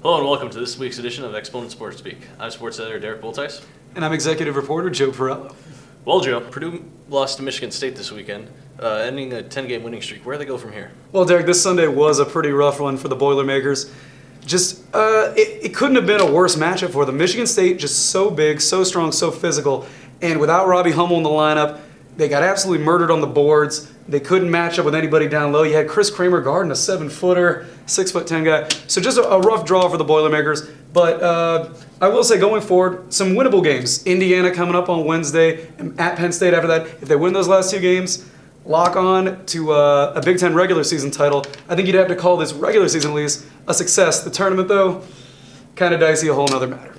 Hello and welcome to this week's edition of Exponent Sports Speak. I'm sports editor Derrick And I'm executive reporter Joe Perello. Well, Joe, Purdue lost to Michigan State this weekend, ending a 10-game winning streak. Where do they go from here? Well, Derrick, this Sunday was a pretty rough one for the Boilermakers. It couldn't have been a worse matchup for them. Michigan State just so big, so strong, so physical, and without Robbie Hummel in the lineup, they got absolutely murdered on the boards. They couldn't match up with anybody down low. You had Chris Kramer guarding a 7-footer, 6'10" guy. So just a rough draw for the Boilermakers. But I will say going forward, some winnable games. Indiana coming up on Wednesday, and at Penn State after that. If they win those last two games, lock on to a Big Ten regular season title. I think you'd have to call this regular season at least a success. The tournament, though, kind of dicey, a whole nother matter.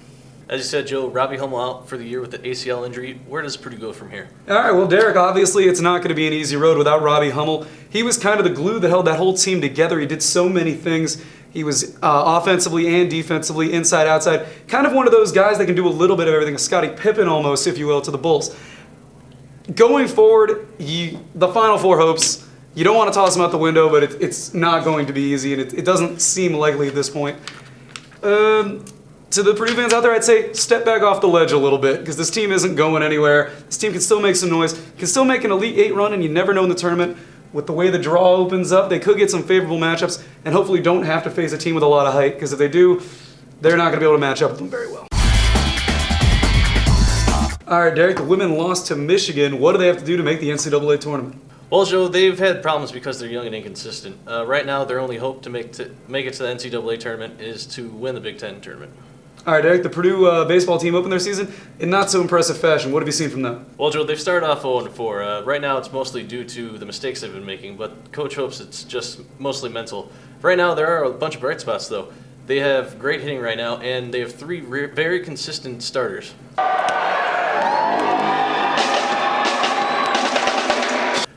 As you said, Joe, Robbie Hummel out for the year with the ACL injury. Where does Purdue go from here? All right, well, Derrick, obviously it's not going to be an easy road without Robbie Hummel. He was kind of the glue that held that whole team together. He did so many things. He was offensively and defensively, inside, outside. Kind of one of those guys that can do a little bit of everything, a Scottie Pippen almost, if you will, to the Bulls. Going forward, the Final Four hopes, you don't want to toss them out the window, but it's not going to be easy, and it doesn't seem likely at this point. To the Purdue fans out there, I'd say step back off the ledge a little bit because this team isn't going anywhere. This team can still make some noise, can still make an Elite Eight run, and you never know in the tournament. With the way the draw opens up, they could get some favorable matchups and hopefully don't have to face a team with a lot of height because if they do, they're not going to be able to match up with them very well. All right, Derrick, the women lost to Michigan. What do they have to do to make the NCAA tournament? Well, Joe, they've had problems because they're young and inconsistent. Right now, their only hope to make it to the NCAA tournament is to win the Big Ten tournament. All right, Derrick, the Purdue baseball team opened their season in not so impressive fashion. What have you seen from them? Well, Joe, they've started off 0-4. Right now, it's mostly due to the mistakes they've been making, but Coach hopes it's just mostly mental. Right now, there are a bunch of bright spots, though. They have great hitting right now, and they have three very consistent starters.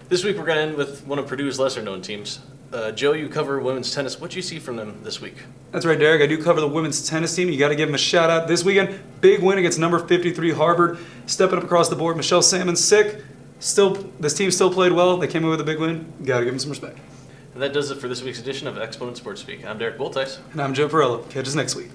This week, we're going to end with one of Purdue's lesser-known teams. Joe, you cover women's tennis. What do you see from them this week? That's right, Derrick. I do cover the women's tennis team. You got to give them a shout-out this weekend. Big win against number 53 Harvard. Stepping up across the board. Michelle Salmon's sick. This team still played well. They came in with a big win. Got to give them some respect. And that does it for this week's edition of Exponent Sports Speak. I'm Derrick Boltice. And I'm Joe Perello. Catch us next week.